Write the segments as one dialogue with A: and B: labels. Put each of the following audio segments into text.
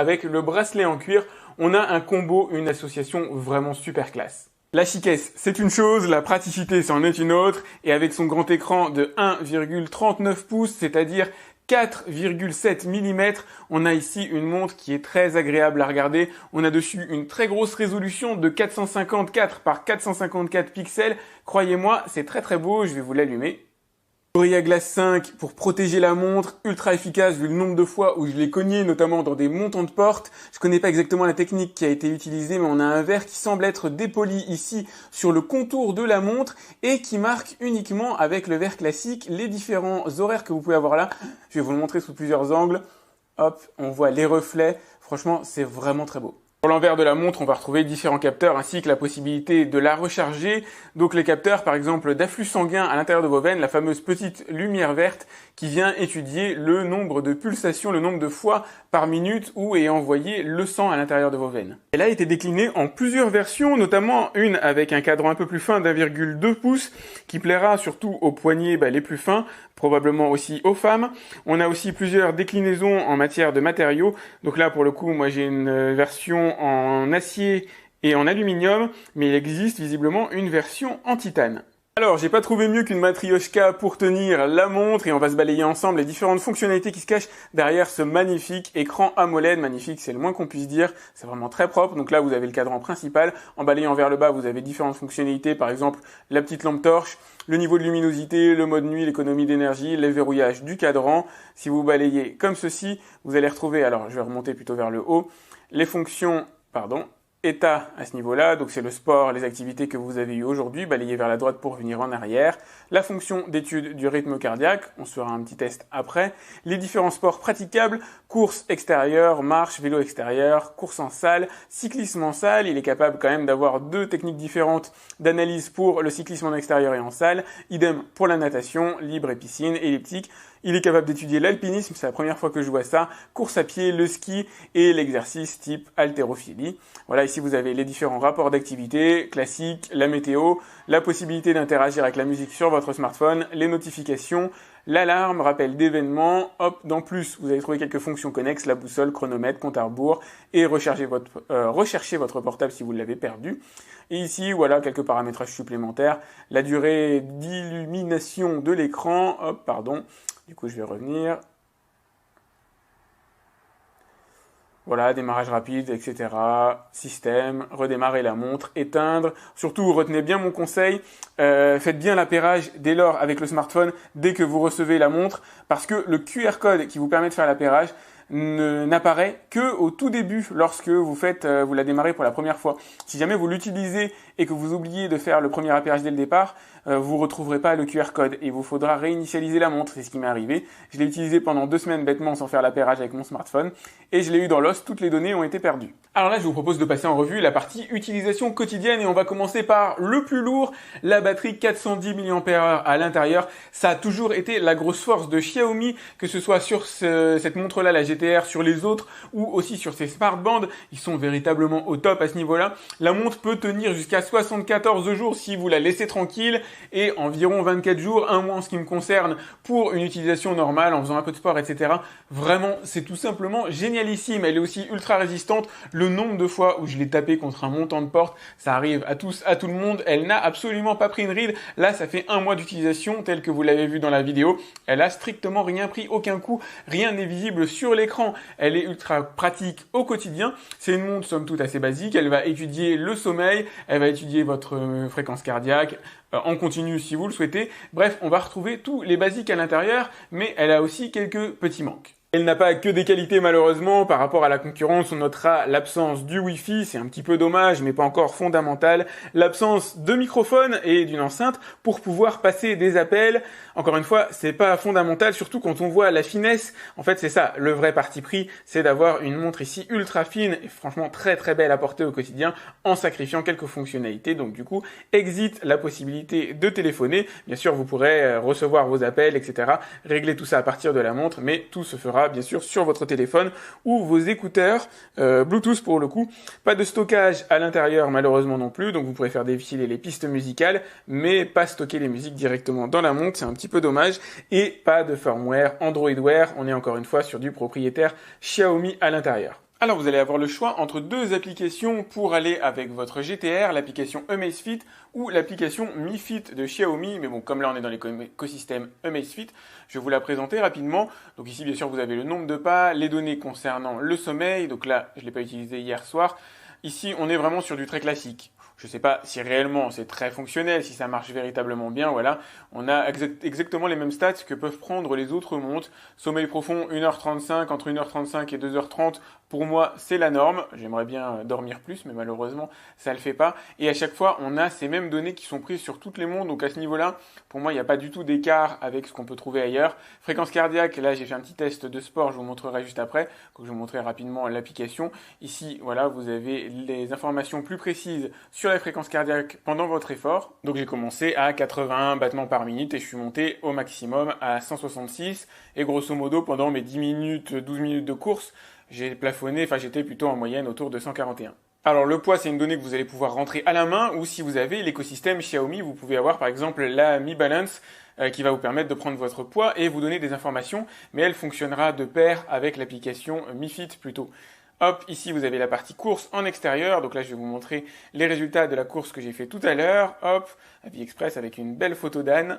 A: Avec le bracelet en cuir, on a un combo, une association vraiment super classe. La chiquesse, c'est une chose, la praticité, c'en est une autre, et avec son grand écran de 1,39 pouces, c'est-à-dire 4,7 mm, on a ici une montre qui est très agréable à regarder. On a dessus une très grosse résolution de 454 par 454 pixels. Croyez-moi, c'est très très beau, je vais vous l'allumer. Gorilla Glass 5 pour protéger la montre, ultra efficace vu le nombre de fois où je l'ai cogné, notamment dans des montants de porte. Je connais pas exactement la technique qui a été utilisée, mais on a un verre qui semble être dépoli ici sur le contour de la montre et qui marque uniquement avec le verre classique les différents horaires que vous pouvez avoir là. Je vais vous le montrer sous plusieurs angles. Hop, on voit les reflets. Franchement, c'est vraiment très beau. Sur l'envers de la montre, on va retrouver différents capteurs ainsi que la possibilité de la recharger. Donc les capteurs, par exemple, d'afflux sanguin à l'intérieur de vos veines, la fameuse petite lumière verte qui vient étudier le nombre de pulsations, le nombre de fois par minute où est envoyé le sang à l'intérieur de vos veines. Elle a été déclinée en plusieurs versions, notamment une avec un cadran un peu plus fin d'1,2 pouces qui plaira surtout aux poignets les plus fins, probablement aussi aux femmes. On a aussi plusieurs déclinaisons en matière de matériaux. Donc là, pour le coup, moi j'ai une version en acier et en aluminium, mais il existe visiblement une version en titane. Alors, j'ai pas trouvé mieux qu'une matrioshka pour tenir la montre et on va se balayer ensemble les différentes fonctionnalités qui se cachent derrière ce magnifique écran AMOLED. Magnifique, c'est le moins qu'on puisse dire. C'est vraiment très propre. Donc là, vous avez le cadran principal. En balayant vers le bas, vous avez différentes fonctionnalités. Par exemple, la petite lampe torche, le niveau de luminosité, le mode nuit, l'économie d'énergie, les verrouillages du cadran. Si vous balayez comme ceci, vous allez retrouver, alors je vais remonter plutôt vers le haut, les fonctions, état à ce niveau-là, donc c'est le sport, les activités que vous avez eues aujourd'hui, balayez vers la droite pour venir en arrière, la fonction d'étude du rythme cardiaque, on se fera un petit test après, les différents sports praticables, course extérieure, marche, vélo extérieur, course en salle, cyclisme en salle, il est capable quand même d'avoir deux techniques différentes d'analyse pour le cyclisme en extérieur et en salle, idem pour la natation, libre et piscine, elliptique. Il est capable d'étudier l'alpinisme, c'est la première fois que je vois ça, course à pied, le ski et l'exercice type haltérophilie. Voilà, ici vous avez les différents rapports d'activité, classiques, la météo, la possibilité d'interagir avec la musique sur votre smartphone, les notifications, l'alarme, rappel d'événements, hop, dans plus, vous allez trouver quelques fonctions connexes, la boussole, chronomètre, compte à rebours et rechercher votre portable si vous l'avez perdu. Et ici, voilà, quelques paramétrages supplémentaires, la durée d'illumination de l'écran, du coup je vais revenir. Voilà, démarrage rapide, etc. Système, redémarrer la montre, éteindre. Surtout, retenez bien mon conseil, faites bien l'appairage dès lors avec le smartphone, dès que vous recevez la montre, parce que le QR code qui vous permet de faire l'appairage n'apparaît que au tout début lorsque vous la démarrez pour la première fois. Si jamais vous l'utilisez et que vous oubliez de faire le premier appairage dès le départ, vous retrouverez pas le QR code et il vous faudra réinitialiser la montre. C'est ce qui m'est arrivé. Je l'ai utilisé pendant 2 semaines bêtement sans faire l'appairage avec mon smartphone et je l'ai eu dans l'os. Toutes les données ont été perdues. Alors là, je vous propose de passer en revue la partie utilisation quotidienne et on va commencer par le plus lourd, la batterie 410 mAh à l'intérieur. Ça a toujours été la grosse force de Xiaomi, que ce soit sur cette montre-là, la GTR, sur les autres ou aussi sur ces smartbands. Ils sont véritablement au top à ce niveau-là. La montre peut tenir jusqu'à 74 jours si vous la laissez tranquille et environ 24 jours, 1 mois en ce qui me concerne pour une utilisation normale en faisant un peu de sport, etc. Vraiment, c'est tout simplement génialissime. Elle est aussi ultra résistante. Le nombre de fois où je l'ai tapé contre un montant de porte, ça arrive à tous, à tout le monde. Elle n'a absolument pas pris une ride. Là, ça fait 1 mois d'utilisation tel que vous l'avez vu dans la vidéo. Elle a strictement rien pris, aucun coup. Rien n'est visible sur l'écran. Elle est ultra pratique au quotidien. C'est une montre somme toute assez basique. Elle va étudier le sommeil. Elle va étudier votre fréquence cardiaque en continu si vous le souhaitez. Bref, on va retrouver tous les basiques à l'intérieur, mais elle a aussi quelques petits manques. Elle n'a pas que des qualités malheureusement, par rapport à la concurrence on notera l'absence du Wi-Fi, c'est un petit peu dommage mais pas encore fondamental, l'absence de microphone et d'une enceinte pour pouvoir passer des appels. Encore une fois, c'est pas fondamental, surtout quand on voit la finesse. En fait c'est ça, le vrai parti pris, c'est d'avoir une montre ici ultra fine et franchement très très belle à porter au quotidien en sacrifiant quelques fonctionnalités. Donc du coup, exit la possibilité de téléphoner. Bien sûr vous pourrez recevoir vos appels, etc. Régler tout ça à partir de la montre, mais tout se fera bien sûr sur votre téléphone ou vos écouteurs Bluetooth pour le coup. Pas de stockage à l'intérieur malheureusement non plus, donc vous pourrez faire défiler les pistes musicales mais pas stocker les musiques directement dans la montre, c'est un petit peu dommage. Et pas de firmware Android Wear, on est encore une fois sur du propriétaire Xiaomi à l'intérieur. Alors vous allez avoir le choix entre deux applications pour aller avec votre GTR, l'application Amazfit ou l'application Mi Fit de Xiaomi. Mais bon, comme là on est dans l'écosystème Amazfit, je vais vous la présenter rapidement. Donc ici bien sûr vous avez le nombre de pas, les données concernant le sommeil. Donc là je ne l'ai pas utilisé hier soir. Ici on est vraiment sur du très classique. Je ne sais pas si réellement c'est très fonctionnel, si ça marche véritablement bien, voilà. On a exactement les mêmes stats que peuvent prendre les autres montres. Sommeil profond, 1h35, entre 1h35 et 2h30. Pour moi, c'est la norme. J'aimerais bien dormir plus, mais malheureusement, ça ne le fait pas. Et à chaque fois, on a ces mêmes données qui sont prises sur toutes les montres. Donc à ce niveau-là, pour moi, il n'y a pas du tout d'écart avec ce qu'on peut trouver ailleurs. Fréquence cardiaque, là, j'ai fait un petit test de sport, je vous montrerai juste après. Donc je vous montrerai rapidement l'application. Ici, voilà, vous avez les informations plus précises sur la fréquence cardiaque pendant votre effort. Donc j'ai commencé à 81 battements par minute et je suis monté au maximum à 166. Et grosso modo, pendant mes 10 minutes, 12 minutes de course, j'ai plafonné, enfin j'étais plutôt en moyenne autour de 141. Alors le poids, c'est une donnée que vous allez pouvoir rentrer à la main, ou si vous avez l'écosystème Xiaomi, vous pouvez avoir par exemple la Mi Balance qui va vous permettre de prendre votre poids et vous donner des informations, mais elle fonctionnera de pair avec l'application Mi Fit plutôt. Hop, ici vous avez la partie course en extérieur, donc là je vais vous montrer les résultats de la course que j'ai fait tout à l'heure. Hop, Avis Express avec une belle photo d'âne.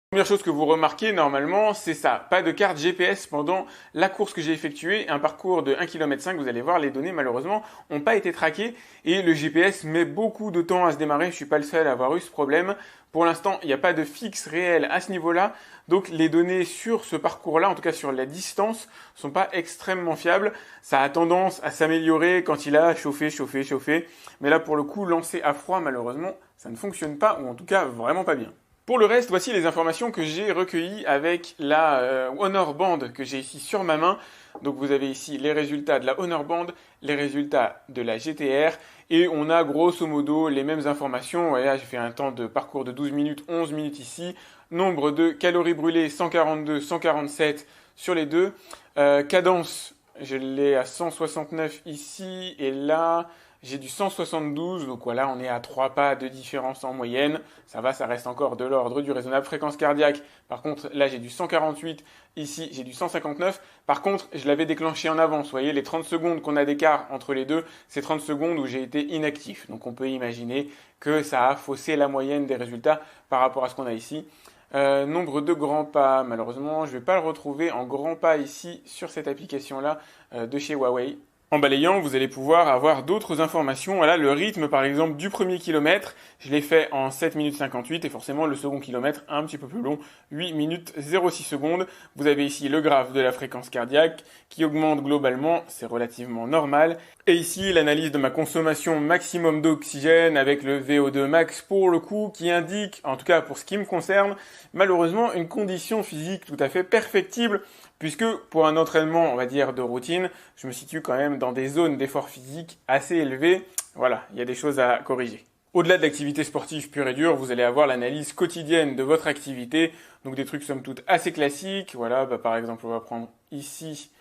A: Première chose que vous remarquez normalement, c'est ça, pas de carte GPS pendant la course que j'ai effectuée, un parcours de 1,5 km, vous allez voir, les données malheureusement n'ont pas été traquées et le GPS met beaucoup de temps à se démarrer, je suis pas le seul à avoir eu ce problème. Pour l'instant, il n'y a pas de fixe réel à ce niveau-là, donc les données sur ce parcours-là, en tout cas sur la distance, sont pas extrêmement fiables. Ça a tendance à s'améliorer quand il a chauffé, mais là pour le coup, lancé à froid, malheureusement, ça ne fonctionne pas, ou en tout cas vraiment pas bien. Pour le reste, voici les informations que j'ai recueillies avec la Honor Band que j'ai ici sur ma main. Donc vous avez ici les résultats de la Honor Band, les résultats de la GTR et on a grosso modo les mêmes informations. Voilà, j'ai fait un temps de parcours de 12 minutes, 11 minutes ici. Nombre de calories brûlées, 142, 147 sur les deux. Cadence, je l'ai à 169 ici et là... J'ai du 172, donc voilà, on est à 3 pas de différence en moyenne. Ça va, ça reste encore de l'ordre du raisonnable. Fréquence cardiaque, par contre, là j'ai du 148, ici j'ai du 159. Par contre, je l'avais déclenché en avance. Vous voyez, les 30 secondes qu'on a d'écart entre les deux, c'est 30 secondes où j'ai été inactif. Donc on peut imaginer que ça a faussé la moyenne des résultats par rapport à ce qu'on a ici. Nombre de grands pas, malheureusement, je ne vais pas le retrouver en grands pas ici sur cette application-là de chez Huawei. En balayant, vous allez pouvoir avoir d'autres informations. Voilà, le rythme, par exemple, du premier kilomètre, je l'ai fait en 7 minutes 58 et forcément le second kilomètre un petit peu plus long, 8 minutes 06 secondes. Vous avez ici le graphe de la fréquence cardiaque qui augmente globalement, c'est relativement normal. Et ici, l'analyse de ma consommation maximum d'oxygène avec le VO2 max pour le coup qui indique, en tout cas pour ce qui me concerne, malheureusement une condition physique tout à fait perfectible puisque pour un entraînement, on va dire, de routine, je me situe quand même dans des zones d'effort physique assez élevées. Voilà, il y a des choses à corriger. Au-delà de l'activité sportive pure et dure, vous allez avoir l'analyse quotidienne de votre activité. Donc des trucs somme toute assez classiques. Voilà, par exemple, on va prendre ici,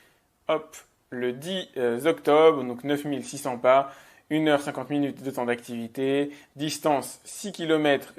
A: hop, le 10 octobre, donc 9600 pas, 1h50 minutes de temps d'activité, distance 6 km,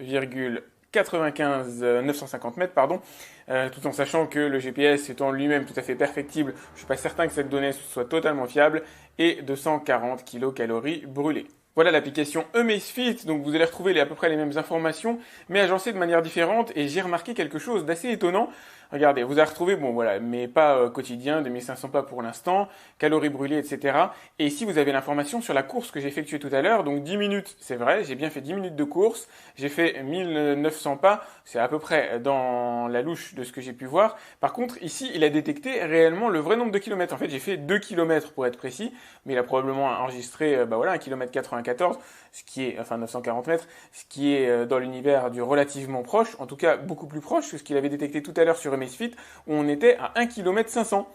A: 950 mètres, pardon, tout en sachant que le GPS étant lui-même tout à fait perfectible, je ne suis pas certain que cette donnée soit totalement fiable, et 240 kilocalories brûlées. Voilà l'application Amazfit, donc vous allez retrouver à peu près les mêmes informations, mais agencées de manière différente, et j'ai remarqué quelque chose d'assez étonnant. Regardez, vous allez retrouver, bon voilà, mes pas quotidiens, 2500 pas pour l'instant, calories brûlées, etc. Et ici, vous avez l'information sur la course que j'ai effectuée tout à l'heure, donc 10 minutes, c'est vrai, j'ai bien fait 10 minutes de course, j'ai fait 1900 pas, c'est à peu près dans la louche de ce que j'ai pu voir. Par contre, ici, il a détecté réellement le vrai nombre de kilomètres. En fait, j'ai fait 2 kilomètres pour être précis, mais il a probablement enregistré, 1 km 94, ce qui est, enfin 940 mètres, ce qui est dans l'univers du relativement proche, en tout cas beaucoup plus proche que ce qu'il avait détecté tout à l'heure sur Amazfit, où on était à 1 km 500.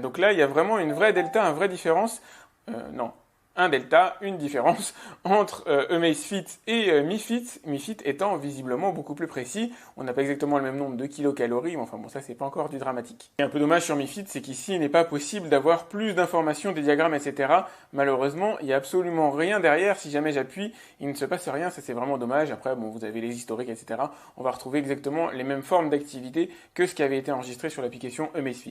A: Donc là, il y a vraiment une vraie delta, une vraie différence. Un delta, une différence entre Amazfit et Mi Fit. Mi Fit étant visiblement beaucoup plus précis. On n'a pas exactement le même nombre de kilocalories, mais enfin bon, ça c'est pas encore du dramatique. Et un peu dommage sur Mi Fit, c'est qu'ici il n'est pas possible d'avoir plus d'informations, des diagrammes, etc. Malheureusement, il n'y a absolument rien derrière. Si jamais j'appuie, il ne se passe rien. Ça c'est vraiment dommage. Après, bon, vous avez les historiques, etc. On va retrouver exactement les mêmes formes d'activité que ce qui avait été enregistré sur l'application Amazfit.